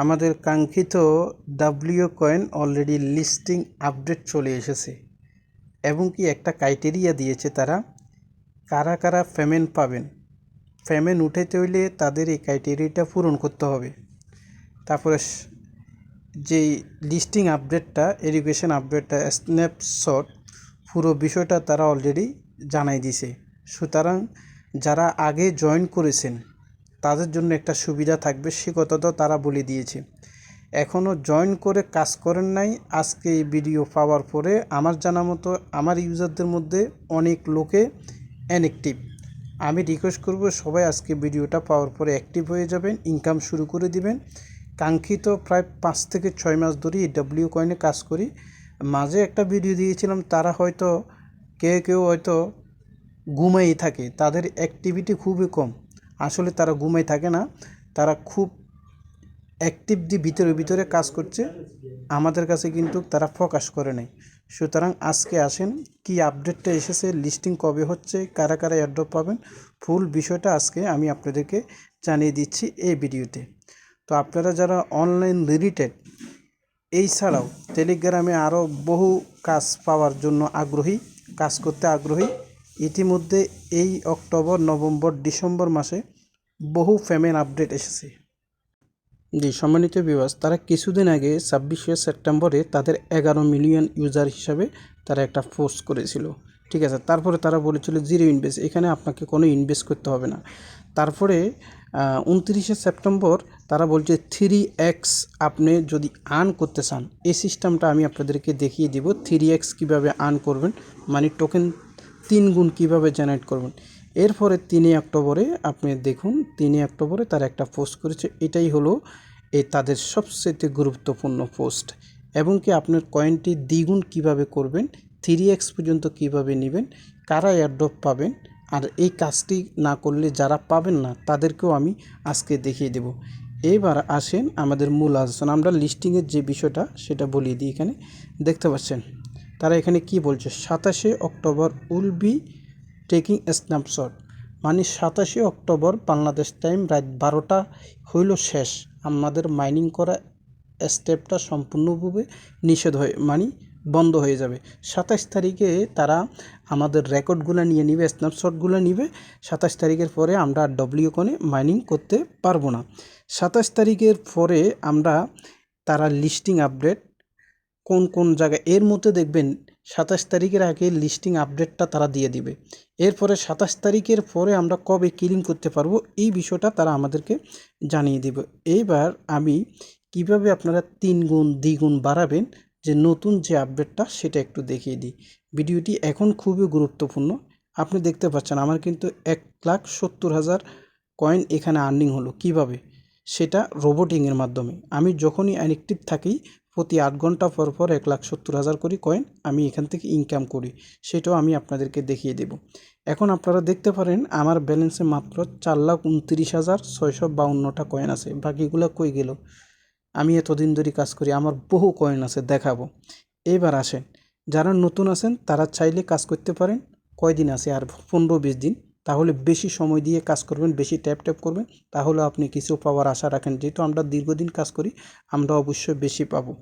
আমাদের কাঙ্ক্ষিত W coin already listing update চলে এসেছে এবং কি একটা ক্রাইটেরিয়া দিয়েছে তারা কারা কারা পেমেন্ট পাবেন। পেমেন্ট উঠাইতে হইলে তাদের এই ক্রাইটেরিয়াটা পূরণ করতে হবে। তারপরে যেই লিস্টিং আপডেটটা এডুকেশন আপডেটটা স্ন্যাপশট পুরো বিষয়টা তারা অলরেডি জানাই দিছে। সুতরাং যারা আগে জয়েন করেছেন তাদের জন্য একটা সুবিধা থাকবে, সে কথাটাও তারা বলে দিয়েছে। এখনও জয়েন করে কাজ করেন নাই, আজকে এই ভিডিও পাওয়ার পরে আমার জানা মতো আমার ইউজারদের মধ্যে অনেক লোকে অ্যানঅ্যাক্টিভ। আমি রিকোয়েস্ট করব সবাই আজকে ভিডিওটা পাওয়ার পরে অ্যাক্টিভ হয়ে যাবেন, ইনকাম শুরু করে দিবেন। কাঙ্ক্ষিত প্রায় 5 থেকে 6 মাস ধরে এই ডাব্লিউ কয়েনে কাজ করি। মাঝে একটা ভিডিও দিয়েছিলাম, তারা হয়তো কেউ হয়তো ঘুমাই থাকে, তাদের অ্যাক্টিভিটি খুবই কম। আসলে তারা ঘুমাই থাকে না, তারা খুব অ্যাক্টিভলি ভিতরে কাজ করছে, আমাদের কাছে কিন্তু তারা ফোকাস করে নাই। সুতরাং আজকে আসেন কি আপডেটটা এসেছে, লিস্টিং কবে হচ্ছে, কারা কারা এয়ারড্রপ পাবেন, ফুল বিষয়টা আজকে আমি আপনাদেরকে জানিয়ে দিচ্ছি এই ভিডিওতে। তো আপনারা যারা অনলাইন রিলেটেড এই ছাড়াও টেলিগ্রামে আরও বহু কাজ পাওয়ার জন্য আগ্রহী, কাজ করতে আগ্রহী, ইতিমধ্যে এই অক্টোবর, নভেম্বর, ডিসেম্বর মাসে বহু পেমেন্ট আপডেট এসেছে। জি সম্মানিত ভিউয়ার্স, তারা কিছুদিন আগে 26শে সেপ্টেম্বরে তাদের 11 মিলিয়ন ইউজার হিসাবে তারা একটা পোস্ট করেছিল, ঠিক আছে। তারপরে তারা বলেছিল জিরো ইনভেস্ট, এখানে আপনাকে কোনো ইনভেস্ট করতে হবে না। তারপরে 29শে সেপ্টেম্বর তারা বলছে 3x আপনি যদি আর্ন করতে চান, এই সিস্টেমটা আমি আপনাদেরকে দেখিয়ে দিব। 3x কীভাবে আর্ন করবেন, মানে টোকেন 3 গুণ কীভাবে জেনারেট করবেন। এরপরে 3 অক্টোবরে আপনি দেখুন, 3 অক্টোবরে তারা একটা পোস্ট করেছে, এটাই হলো তাদের সবচেয়ে গুরুত্বপূর্ণ পোস্ট। এবং কি আপনার কয়েনটি দ্বিগুণ কিভাবে করবেন, 3x পর্যন্ত কিভাবে নেবেন, কারা এয়ারড্রপ পাবেন, আর এই কাজটি না করলে যারা পাবেন না তাদেরকেও আমি আজকে দেখিয়ে দেব। এবার আসেন আমাদের মূল আলোচনা, আমরা লিস্টিংয়ের যে বিষয়টা সেটা বলিয়ে দিই। এখানে দেখতে পাচ্ছেন তারা এখানে কি বলছে, 27শে October will be taking snapshot, মানে 27শে অক্টোবর বাংলাদেশ টাইম রাত 12টা হইল শেষ, আমাদের মাইনিং করা স্টেপটা সম্পূর্ণভাবে নিষেধ হয়ে মানে বন্ধ হয়ে যাবে। 27 তারিখে তারা আমাদের রেকর্ডগুলো নিয়ে নিবে, স্ন্যাপশটগুলো নিবে। 27 তারিখের পরে আমরা ডব্লিউ কয়েনে মাইনিং করতে পারবো না। 27 তারিখের পরে আমরা তারা লিস্টিং আপডেট কোন জায়গায়, এর মধ্যে দেখবেন 27 তারিখের আগে লিস্টিং আপডেটটা তারা দিয়ে দিবে। এরপরে 27 তারিখের পরে আমরা কবে ক্লেম করতে পারবো এই বিষয়টা তারা আমাদেরকে জানিয়ে দেবে। এইবার আমি কিভাবে আপনারা 3 গুণ দ্বিগুণ বাড়াবেন, যে নতুন যে আপডেটটা সেটা একটু দেখিয়ে দিই। ভিডিওটি এখন খুবই গুরুত্বপূর্ণ। আপনি দেখতে পাচ্ছেন আমার কিন্তু 1,70,000 কয়েন এখানে আর্নিং হলো। কিভাবে, সেটা রোবোটিংয়ের মাধ্যমে। আমি যখনই অ্যাক্টিভ থাকি প্রতি 8 ঘন্টা পর 1,70,000 করে কয়েন আমি এখান থেকে ইনকাম করি, সেটাও আমি আপনাদেরকে দেখিয়ে দেব। এখন আপনারা দেখতে পারেন আমার ব্যালেন্সে মাত্র 4,29,652টা কয়েন আছে, বাকিগুলো কই গেল। আমি এতদিন ধরে কাজ করি, আমার বহু কয়েন আছে, দেখাবো। এবার আসেন যারা নতুন আছেন তারা চাইলে কাজ করতে পারেন। কয়দিন আছে আর 15-20 দিন, তাহলে বেশি সময় দিয়ে কাজ করবেন, বেশি ট্যাপ করবেন, তাহলে আপনি কিছু পাওয়ার আশা রাখেন। যেহেতু আমরা দীর্ঘদিন কাজ করি, আমরা অবশ্যই বেশি পাবো।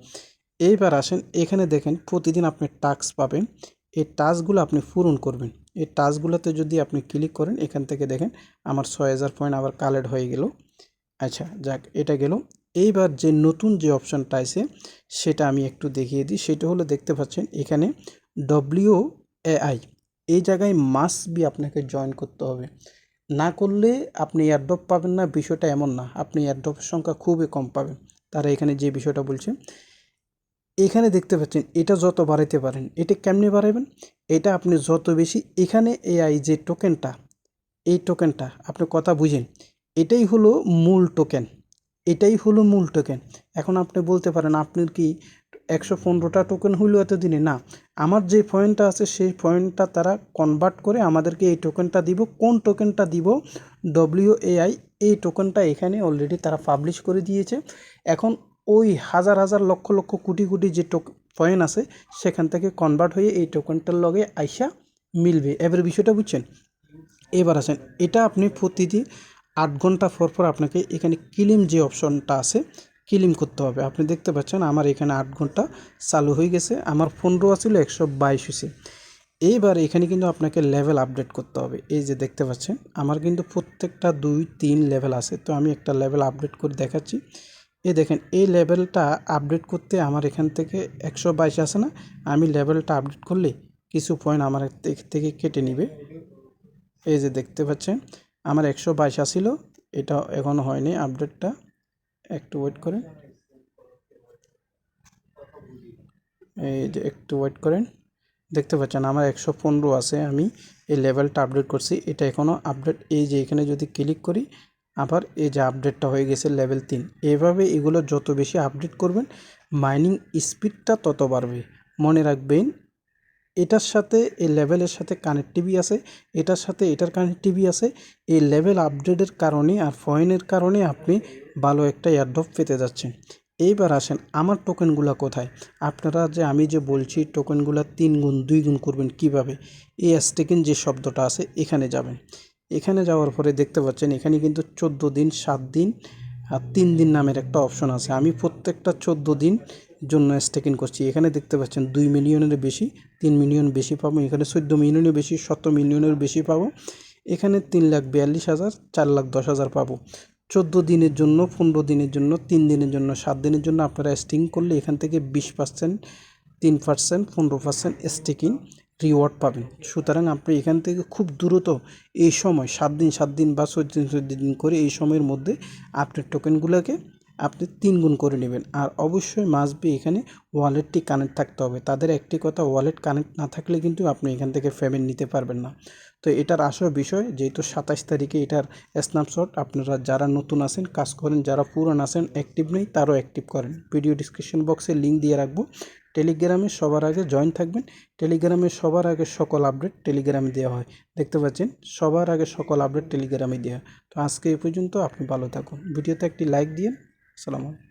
এইবার আসেন এখানে দেখেন প্রতিদিন আপনি টাস্ক পাবেন, এই টাস্কগুলো আপনি পূরণ করবেন। এই টাস্কগুলোতে যদি আপনি ক্লিক করেন, এখান থেকে দেখেন আমার 6,000 পয়েন্ট আবার কালেক্ট হয়ে গেল। আচ্ছা যাক, এটা গেল। এইবার যে নতুন যে অপশানটা আছে সেটা আমি একটু দেখিয়ে দিই। সেটা হলো দেখতে পাচ্ছেন এখানে WAI, এই জায়গায় মাস্ট বি আপনাকে জয়েন করতে হবে, না করলে আপনি এয়ারড্রপ পাবেন না। বিষয়টা এমন না, আপনি এয়ারড্রপের সংখ্যা খুবই কম পাবেন। তারা এখানে যে বিষয়টা বলছে, এখানে দেখতে পাচ্ছেন এটা যত বাড়াইতে পারেন। এটা কেমনে বাড়াবেন, এটা আপনি যত বেশি এখানে এআই যে টোকেনটা, এই টোকেনটা আপনি কথা বুঝেন, এটাই হলো মূল টোকেন, এটাই হলো মূল টোকেন। এখন আপনি বলতে পারেন আপনার কি 115টা টোকেন হইলো এতদিনে? না, আমার যে পয়েন্টটা আছে সেই পয়েন্টটা তারা কনভার্ট করে আমাদেরকে এই টোকেনটা দিব। কোন টোকেনটা দিব? WAI, এই টোকেনটা এখানে অলরেডি তারা পাবলিশ করে দিয়েছে। এখন ওই হাজার হাজার লক্ষ লক্ষ কোটি কোটি যে পয়েন্ট আছে সেখান থেকে কনভার্ট হয়ে এই টোকেনটার লগে আইসা মিলবে। এবার বিষয়টা বুঝছেন? এবার আসেন, এটা আপনি প্রতিদিন 8 ঘন্টা পর আপনাকে এখানে ক্লেম যে অপশনটা আছে, ক্লেম করতে হবে। আপনি দেখতে পাচ্ছেন আমার এখানে 8 ঘন্টা চালু হয়ে গেছে, আমার 15 ছিল 122 হয়েছে। এইবার এখানে কিন্তু আপনাকে লেভেল আপডেট করতে হবে। এই যে দেখতে পাচ্ছেন আমার কিন্তু প্রত্যেকটা 2-3 লেভেল আছে। তো আমি একটা লেভেল আপডেট করে দেখাচ্ছি। এই দেখেন এই লেভেলটা আপডেট করতে আমার এখান থেকে 122 আছে না, আমি লেভেলটা আপডেট করলে কিছু পয়েন্ট আমার থেকে কেটে নিবে। এই যে দেখতে পাচ্ছেন আমার 122 আসিল, এটা এখনও হয়নি আপডেটটা, একটু ওয়েট করেন। এই যে একটু ওয়েট করেন, দেখতে পাচ্ছেন আমার 115 আছে, আমি এই লেভেলটা আপডেট করছি, এটা এখনও আপডেট। এই যে এখানে যদি ক্লিক করি আবার এই যে আপডেটটা হয়ে গেছে লেভেল 3। এভাবে এগুলো যত বেশি আপডেট করবেন মাইনিং স্পিডটা তত বাড়বে। মনে রাখবেন এটার সাথে এই লেভেলের সাথে কানেক্টিভি আছে, এটার সাথে এটার কানেক্টিভি আছে। এই লেভেল আপডেটের কারণে আর পয়েন্টের কারণে আপনি ভালো একটা এয়ারড্রপ পেতে যাচ্ছেন। এইবার আসেন আমার টোকেনগুলো কোথায়। আপনারা যে আমি যে বলছি টোকেনগুলো 3 গুণ 2 গুণ করবেন কিভাবে, এই স্টেকিং যে শব্দটা আছে এখানে যাবেন। এখানে যাওয়ার পরে দেখতে পাচ্ছেন এখানে কিন্তু 14 দিন 7 দিন আর 3 দিন নামের একটা অপশন আছে। আমি প্রত্যেকটা 14 দিন জন্য স্টেকিং করছি। এখানে দেখতে পাচ্ছেন 2 মিলিয়নের বেশি, 3 মিলিয়ন বেশি পাবো, এখানে 14 মিলিয়নের বেশি, 17 মিলিয়নের বেশি পাবো, এখানে 3,42,000 4,10,000 পাবো। 14 দিনের জন্য, 15 দিনের জন্য, 3 দিনের জন্য, 7 দিনের জন্য আপনারা স্টেকিং করলে এখান থেকে 20%, 3%, 15% স্টেকিং রিওয়ার্ড পাবেন। সুতরাং আপনি এখান থেকে খুব দ্রুত এই সময় 7 দিন বা 14 দিন করে এই সময়ের মধ্যে আপনার টোকেনগুলোকে আপনি 3 গুণ করে নেবেন। আর অবশ্যই মাস্ট বি এখানে ওয়ালেটটি কানেক্ট থাকতে হবে। তাদের একটি কথা, ওয়ালেট কানেক্ট না থাকলে কিন্তু আপনি এখান থেকে পেমেন্ট নিতে পারবেন না। তো এটার আসল বিষয় যেহেতু 27 তারিখে এটার স্ন্যাপশট, আপনারা যারা নতুন আছেন কাজ করেন, যারা পুরান আছেন অ্যাক্টিভ নেই তারও অ্যাক্টিভ করেন। ভিডিও ডিসক্রিপশন বক্সে লিঙ্ক দিয়ে রাখবো। টেলিগ্রামে সবার আগে জয়েন থাকবেন। টেলিগ্রামে সবার আগে সকল আপডেট টেলিগ্রামে দেওয়া হয়। দেখতে পাচ্ছেন সবার আগে সকল আপডেট টেলিগ্রামে দেওয়া হয়। তো আজকে এই পর্যন্ত, আপনি ভালো থাকুন। ভিডিওতে একটি লাইক দিন। আসসালামু আলাইকুম।